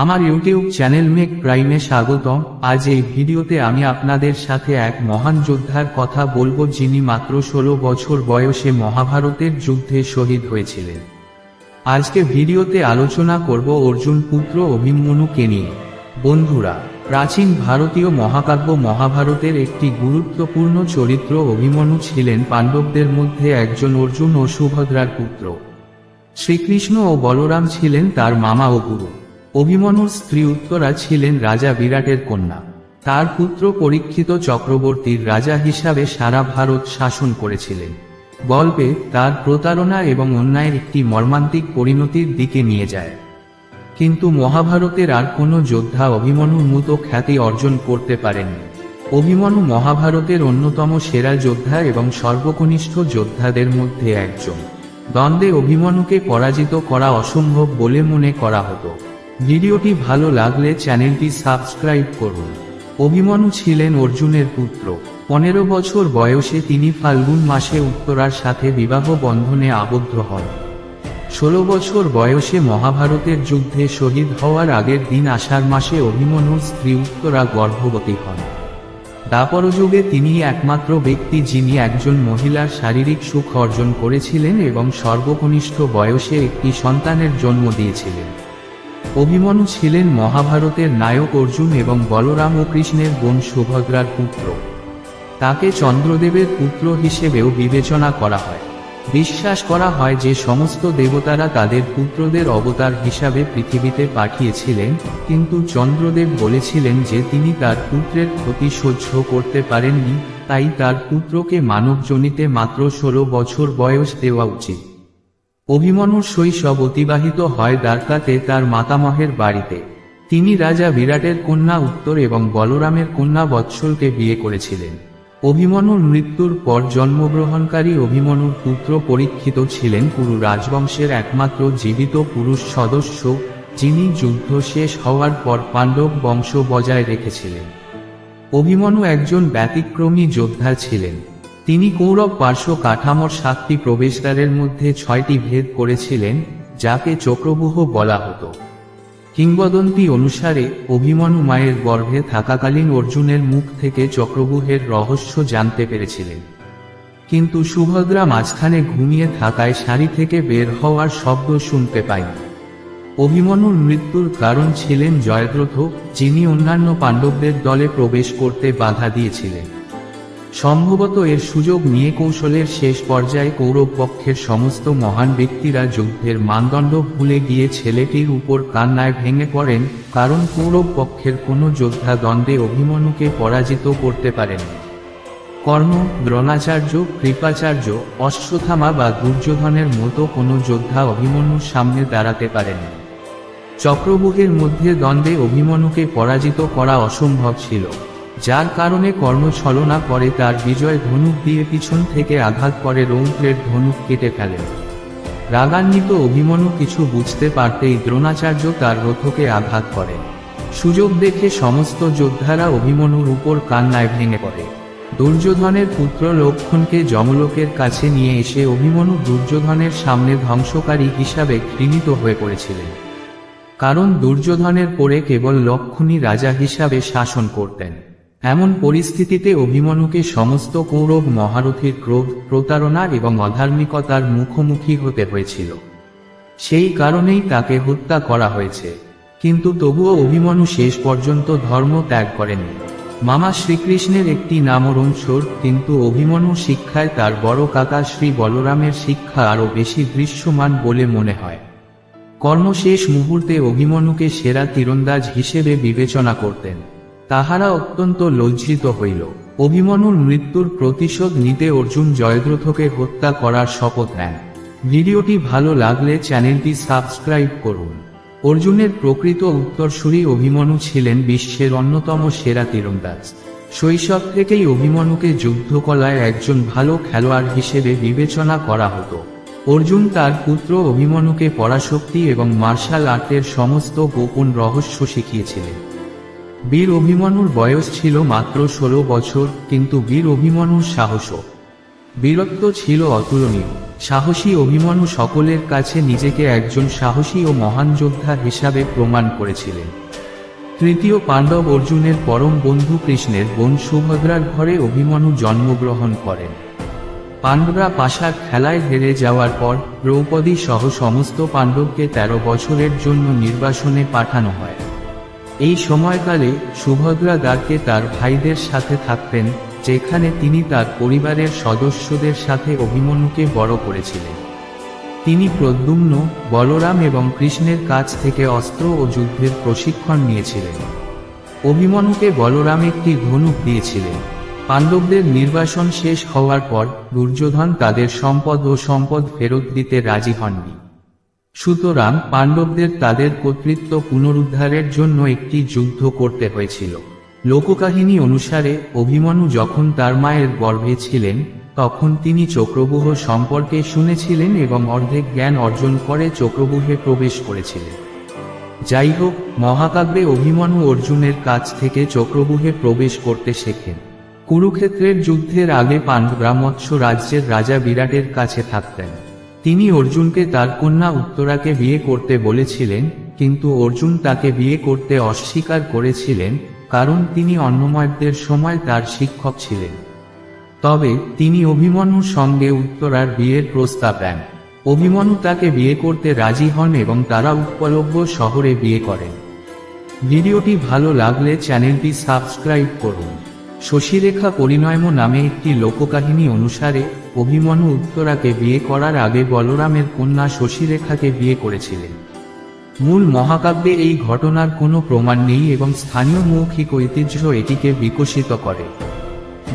আমার YouTube channel make প্রাইমে স্বাগতম। আজ এই ভিডিওতে আমি আপনাদের সাথে এক মহান যোদ্ধার কথা বলবো, যিনি মাত্র 16 বছর বয়সে মহাভারতের যুদ্ধে শহীদ হয়েছিলেন। আজকে ভিডিওতে আলোচনা করব অর্জুন পুত্র অভিমন্যুকে নিয়ে। বন্ধুরা, প্রাচীন ভারতীয় মহাকাব্য মহাভারতের একটি গুরুত্বপূর্ণ চরিত্র অভিমন্যু ছিলেন পাণ্ডবদের মধ্যে একজন। অর্জুন ও সুভদ্রার পুত্র। শ্রীকৃষ্ণ ও বলরাম ছিলেন তার মামা ও গুরু। অভিমন্যুর স্ত্রী উত্তরা ছিলেন রাজা বিরাটের কন্যা। তার পুত্র পরীক্ষিত চক্রবর্তীর রাজা হিসাবে সারা ভারত শাসন করেছিলেন। গল্পে তার প্রতারণা এবং অন্যায়ের একটি মর্মান্তিক পরিণতির দিকে নিয়ে যায়। কিন্তু মহাভারতের আর কোনো যোদ্ধা অভিমন্যুর মতো খ্যাতি অর্জন করতে পারেননি। অভিমন্যু মহাভারতের অন্যতম সেরা যোদ্ধা এবং সর্বকনিষ্ঠ যোদ্ধাদের মধ্যে একজন। দ্বন্দ্বে অভিমন্যুকে পরাজিত করা অসম্ভব বলে মনে করা হতো। ভিডিওটি ভালো লাগলে চ্যানেলটি সাবস্ক্রাইব করুন। অভিমন্যু ছিলেন অর্জুনের পুত্র। 15 বছর বয়সে তিনি ফাল্গুন মাসে উত্তরার সাথে বিবাহ বন্ধনে আবদ্ধ হন। 16 বছর বয়সে মহাভারতের যুদ্ধে শহীদ হওয়ার আগের দিন আষাঢ় মাসে অভিমন্যুর স্ত্রী উত্তরা গর্ভবতী হন। দ্বাপরযুগে তিনি একমাত্র ব্যক্তি যিনি একজন মহিলার শারীরিক সুখ অর্জন করেছিলেন এবং সর্বকনিষ্ঠ বয়সে একটি সন্তানের জন্ম দিয়েছিলেন। অভিমন্যু ছিলেন মহাভারতের নায়ক অর্জুন এবং বলরাম ও কৃষ্ণের বোন সুভদ্রার পুত্র। তাকে চন্দ্রদেবের পুত্র হিসেবেও বিবেচনা করা হয়। বিশ্বাস করা হয় যে সমস্ত দেবতারা তাদের পুত্রদের অবতার হিসাবে পৃথিবীতে পাঠিয়েছিলেন, কিন্তু চন্দ্রদেব বলেছিলেন যে তিনি তার পুত্রের ক্ষতি সহ্য করতে পারেননি, তাই তার পুত্রকে মানবজনিতে মাত্র 16 বছর বয়স দেওয়া উচিত। অভিমন্যুর শৈশব অতিবাহিত হয় দ্বারকাতে তার মাতামহের বাড়িতে। তিনি রাজা বিরাটের কন্যা উত্তর এবং বলরামের কন্যা বৎসলকে বিয়ে করেছিলেন। অভিমন্যুর মৃত্যুর পর জন্মগ্রহণকারী অভিমন্যুর পুত্র পরীক্ষিত ছিলেন কুরু রাজবংশের একমাত্র জীবিত পুরুষ সদস্য, যিনি যুদ্ধ শেষ হওয়ার পর পাণ্ডব বংশ বজায় রেখেছিলেন। অভিমন্যু একজন ব্যতিক্রমী যোদ্ধা ছিলেন। তিনি কৌরব পার্শ্ব কাঠামোর 7টি প্রবেশদ্বারের মধ্যে 6টি ভেদ করেছিলেন, যাকে চক্রব্যূহ বলা হতো। কিংবদন্তি অনুসারে অভিমন্যু মায়ের গর্ভে থাকাকালীন অর্জুনের মুখ থেকে চক্রব্যূহের রহস্য জানতে পেরেছিলেন। কিন্তু সুভদ্রা মাঝখানে ঘুমিয়ে থাকায় শাড়ি থেকে বের হওয়ার শব্দ শুনতে পায়নি। অভিমন্যুর মৃত্যুর কারণ ছিলেন জয়দ্রথ, যিনি অন্যান্য পাণ্ডবদের দলে প্রবেশ করতে বাধা দিয়েছিলেন। সম্ভবত এর সুযোগ নিয়ে কৌশলের শেষ পর্যায়ে কৌরব পক্ষের সমস্ত মহান ব্যক্তিরা যুদ্ধের মানদণ্ড ভুলে গিয়ে ছেলেটির উপর কান্নায় ভেঙে পড়েন, কারণ কৌরব পক্ষের কোনো যোদ্ধা দ্বন্দ্বে অভিমন্যুকে পরাজিত করতে পারেননি। কর্ণ, দ্রোণাচার্য, কৃপাচার্য, অশ্বত্থামা বা দুর্যোধনের মতো কোনো যোদ্ধা অভিমন্যুর সামনে দাঁড়াতে পারেননি। চক্রব্যূহের মধ্যে দ্বন্দ্বে অভিমন্যুকে পরাজিত করা অসম্ভব ছিল, যার কারণে কর্ণ ছলনা করে তার বিজয় ধনুক দিয়ে পিছন থেকে আঘাত করে রৌদ্রের ধনুক কেটে ফেলেন। রাগান্বিত অভিমন্যু কিছু বুঝতে পারতেই দ্রোণাচার্য তার রথকে আঘাত করেন। সুযোগ দেখে সমস্ত যোদ্ধারা অভিমন্যুর উপর কান্নায় ভেঙে পড়ে। দুর্যোধনের পুত্র লক্ষ্মণকে যমলোকের কাছে নিয়ে এসে অভিমন্যু দুর্যোধনের সামনে ধ্বংসকারী হিসাবে ঘৃণিত হয়ে পড়েছিলেন, কারণ দুর্যোধনের পরে কেবল লক্ষ্মণই রাজা হিসাবে শাসন করতেন। এমন পরিস্থিতিতে অভিমন্যুকে সমস্ত কৌরব মহারথীর ক্রোধ, প্রতারণা এবং অধার্মিকতার মুখোমুখি হতে হয়েছিল। সেই কারণেই তাকে হত্যা করা হয়েছে। কিন্তু তবুও অভিমন্যু শেষ পর্যন্ত ধর্ম ত্যাগ করেননি। মামা শ্রীকৃষ্ণের একটি নাম রণছোড়, কিন্তু অভিমন্যুর শিক্ষায় তার বড় কাকা শ্রী বলরামের শিক্ষা আরও বেশি দৃশ্যমান বলে মনে হয়। কর্ণ শেষ মুহূর্তে অভিমন্যুকে সেরা তীরন্দাজ হিসেবে বিবেচনা করতেন। তাহারা অত্যন্ত লজ্জিত হইল। অভিমন্যুর মৃত্যুর প্রতিশোধ নিতে অর্জুন জয়দ্রথকে হত্যা করার শপথ নেন। ভিডিওটি ভালো লাগলে চ্যানেলটি সাবস্ক্রাইব করুন। অর্জুনের প্রকৃত উত্তরসূরি অভিমন্যু ছিলেন বিশ্বের অন্যতম সেরা তীরন্দাজ। শৈশব থেকেই অভিমন্যুকে যুদ্ধকলায় একজন ভালো খেলোয়াড় হিসেবে বিবেচনা করা হতো। অর্জুন তার পুত্র অভিমন্যুকে পরাশক্তি এবং মার্শাল আর্টের সমস্ত গোপন রহস্য শিখিয়েছিলেন। বীর অভিমন্যুর বয়স ছিল মাত্র 16 বছর, কিন্তু বীর অভিমন্যুর সাহস, বীরত্ব ছিল অতুলনীয়। সাহসী অভিমন্যু সকলের কাছে নিজেকে একজন সাহসী ও মহান যোদ্ধা হিসাবে প্রমাণ করেছিলেন। তৃতীয় পাণ্ডব অর্জুনের পরম বন্ধু কৃষ্ণের বোন সুভদ্রার ঘরে অভিমন্যু জন্মগ্রহণ করেন। পাণ্ডবরা পাশার খেলায় হেরে যাওয়ার পর দ্রৌপদী সহ সমস্ত পাণ্ডবকে 13 বছরের জন্য নির্বাসনে পাঠানো হয়। এই সময়কালে সুভদ্রা দ্বারকে তার ভাইদের সাথে থাকতেন, যেখানে তিনি তার পরিবারের সদস্যদের সাথে অভিমন্যুকে বড় করেছিলেন। তিনি প্রদ্যুম্ন, বলরাম এবং কৃষ্ণের কাছ থেকে অস্ত্র ও যুদ্ধের প্রশিক্ষণ নিয়েছিলেন। অভিমন্যুকে বলরাম একটি ধনুক দিয়েছিলেন। পাণ্ডবদের নির্বাসন শেষ হওয়ার পর দুর্যোধন তাদের সম্পদ ফেরত দিতে রাজি হননি। সুতরাং পাণ্ডবদের তাদের কর্তৃত্ব পুনরুদ্ধারের জন্য একটি যুদ্ধ করতে হয়েছিল। লোককাহিনী অনুসারে অভিমন্যু যখন তার মায়ের গর্ভে ছিলেন, তখন তিনি চক্রব্যূহ সম্পর্কে শুনেছিলেন এবং অর্ধেক জ্ঞান অর্জন করে চক্রব্যূহে প্রবেশ করেছিলেন। যাই হোক, মহাকাব্যে অভিমন্যু অর্জুনের কাছ থেকে চক্রব্যূহে প্রবেশ করতে শেখেন। কুরুক্ষেত্রের যুদ্ধের আগে পাণ্ডবরা মৎস্য রাজ্যের রাজা বিরাটের কাছে থাকতেন। তিনি অর্জুনকে তার কন্যা উত্তরাকে বিয়ে করতে বলেছিলেন, কিন্তু অর্জুন তাকে বিয়ে করতে অস্বীকার করেছিলেন, কারণ তিনি অন্যময়দের সময় তার শিক্ষক ছিলেন। তবে তিনি অভিমন্যুর সঙ্গে উত্তরার বিয়ের প্রস্তাব দেন। অভিমন্যু তাকে বিয়ে করতে রাজি হন এবং তারা উপলব্ধ শহরে বিয়ে করেন। ভিডিওটি ভালো লাগলে চ্যানেলটি সাবস্ক্রাইব করুন। শশীরেখা পরিণয়ম নামে একটি লোককাহিনী অনুসারে অভিমন্যু উত্তরাকে বিয়ে করার আগে বলরামের কন্যা শশীরেখাকে বিয়ে করেছিলেন। মূল মহাকাব্যে এই ঘটনার কোনো প্রমাণ নেই এবং স্থানীয় মৌখিক ঐতিহ্য এটিকে বিকশিত করে।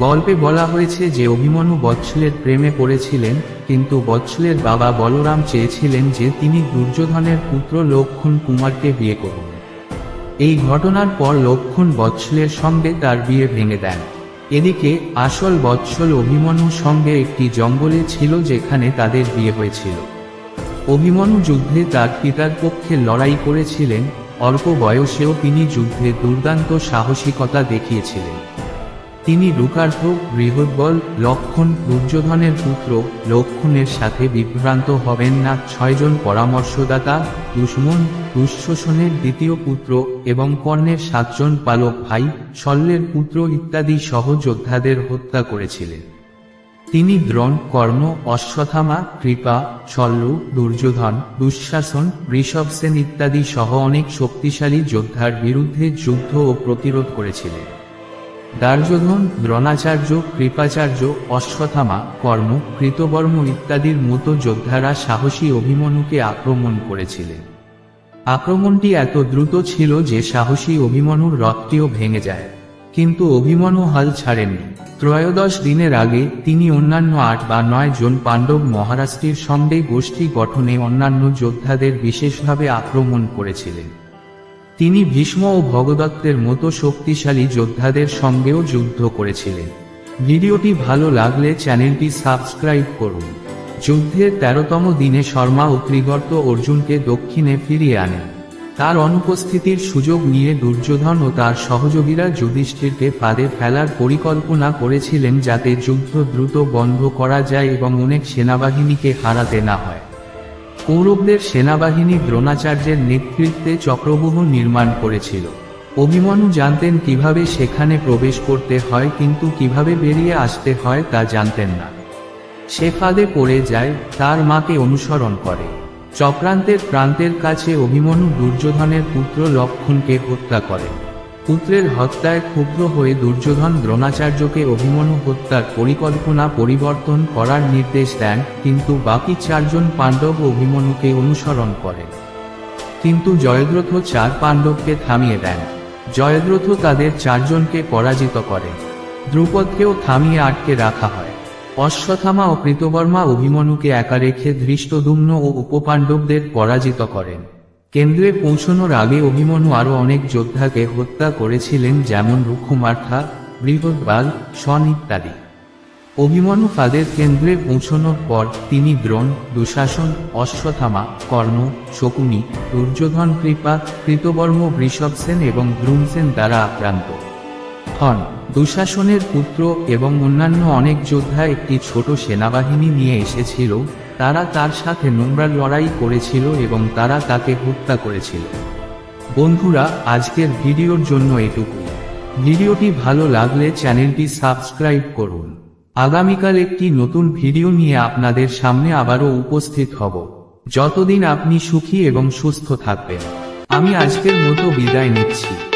গল্পে বলা হয়েছে যে অভিমন্যু বৎসলের প্রেমে পড়েছিলেন, কিন্তু বৎসলের বাবা বলরাম চেয়েছিলেন যে তিনি দুর্যোধনের পুত্র লক্ষ্মণ কুমারকে বিয়ে করুন। এই ঘটনার পর লক্ষ্মণ বৎসলের সঙ্গে তার বিয়ে ভেঙে দেন। এদিকে আসল বৎসল অভিমন্যুর সঙ্গে একটি জঙ্গলে ছিল যেখানে তাদের বিয়ে হয়েছিল। অভিমন্যু যুদ্ধে তার পিতার পক্ষে লড়াই করেছিলেন। অল্প বয়সেও তিনি যুদ্ধে দুর্দান্ত সাহসিকতা দেখিয়েছিলেন। তিনি রূকার্থ, বৃহদ্বল, লক্ষ্মণ, দুর্যোধনের পুত্র লক্ষ্মণের সাথে বিভ্রান্ত হবেন না, 6 জন পরামর্শদাতা, দুশমন, দুঃশোষণের দ্বিতীয় পুত্র এবং কর্ণের 7 জন পালক ভাই, শল্যের পুত্র ইত্যাদি সহ যোদ্ধাদের হত্যা করেছিলেন। তিনি দ্রোণ, কর্ণ, অশ্বত্থামা, কৃপা, শল্য, দুর্যোধন, দুঃশাসন, বৃষভসেন ইত্যাদি সহ অনেক শক্তিশালী যোদ্ধার বিরুদ্ধে যুদ্ধ ও প্রতিরোধ করেছিলেন। দুর্যোধন, দ্রোণাচার্য, কৃপাচার্য, অশ্বত্থামা, কর্ণ, কৃতবর্ম ইত্যাদির মতো যোদ্ধারা সাহসী অভিমন্যুকে আক্রমণ করেছিলেন। আক্রমণটি এত দ্রুত ছিল যে সাহসী অভিমন্যুর রথটিও ভেঙে যায়, কিন্তু অভিমন্যু হাল ছাড়েননি। 13 দিনের আগে তিনি অন্যান্য 8 বা 9 জন পাণ্ডব মহারাষ্ট্রের সঙ্গে গোষ্ঠী গঠনে অন্যান্য যোদ্ধাদের বিশেষভাবে আক্রমণ করেছিলেন। তিনি ভীষ্ম ও ভগদত্তের মতো শক্তিশালী যোদ্ধাদের সঙ্গেও যুদ্ধ করেছিলেন। ভিডিওটি ভালো লাগলে চ্যানেলটি সাবস্ক্রাইব করুন। যুদ্ধের 13তম দিনে শর্মা ও ত্রিগর্ত অর্জুনকে দক্ষিণে ফিরিয়ে আনেন। তার অনুপস্থিতির সুযোগ নিয়ে দুর্যোধন ও তার সহযোগীরা যুধিষ্ঠিরকে ফাঁদে ফেলার পরিকল্পনা করেছিলেন যাতে যুদ্ধ দ্রুত বন্ধ করা যায় এবং অনেক সেনাবাহিনীকে হারাতে না হয়। কৌরবদের সেনাবাহিনী দ্রোণাচার্যের নেতৃত্বে চক্রব্যূহ নির্মাণ করেছিল। অভিমন্যু জানতেন কিভাবে সেখানে প্রবেশ করতে হয়, কিন্তু কিভাবে বেরিয়ে আসতে হয় তা জানতেন না। সে ফাঁদে পড়ে যায়, তার মাকে অনুসরণ করে। চক্রান্তের প্রান্তের কাছে অভিমন্যু দুর্যোধনের পুত্র লক্ষ্মণকে হত্যা করে। পুত্রের হত্যায় ক্ষুব্ধ হয়ে দুর্যোধন দ্রোণাচার্যকে অভিমন্যু হত্যার পরিকল্পনা পরিবর্তন করার নির্দেশ দেন, কিন্তু বাকি 4 জন পাণ্ডব অভিমন্যুকে অনুসরণ করেন। কিন্তু জয়দ্রথ 4 পাণ্ডবকে থামিয়ে দেন। জয়দ্রথ তাদের 4 জনকে পরাজিত করেন। দ্রুপদকেও থামিয়ে আটকে রাখা হয়। অশ্বত্থামা ও কৃতবর্মা অভিমন্যুকে একা রেখে ধৃষ্টদ্যুম্ন ও উপপাণ্ডবদের পরাজিত করেন। কেন্দ্রে পৌঁছানোর আগে অভিমন্যু আরও অনেক যোদ্ধাকে হত্যা করেছিলেন, যেমন রুক্ষমার্থা, বৃহদ্বাল, শন ইত্যাদি। অভিমন্যু ফাঁদের কেন্দ্রে পৌঁছানোর পর তিনি দ্রোণ, দুঃশাসন, অশ্বত্থামা, কর্ণ, শকুনি, দুর্যোধন, কৃপা, কৃতবর্ম, বৃষভসেন এবং দ্রুমসেন দ্বারা আক্রান্ত হন। দুঃশাসনের পুত্র এবং অন্যান্য অনেক যোদ্ধা একটি ছোট সেনাবাহিনী নিয়ে এসেছিল। তারা তার সাথে নোংরা লড়াই করেছিল এবং তারা তাকে হত্যা করেছিল। বন্ধুরা, আজকের ভিডিওর জন্য এটুকুই। ভিডিওটি ভালো লাগলে চ্যানেলটি সাবস্ক্রাইব করুন। আগামীকাল একটি নতুন ভিডিও নিয়ে আপনাদের সামনে আবারও উপস্থিত হব। যতদিন আপনি সুখী এবং সুস্থ থাকবেন। আমি আজকের মতো বিদায় নিচ্ছি।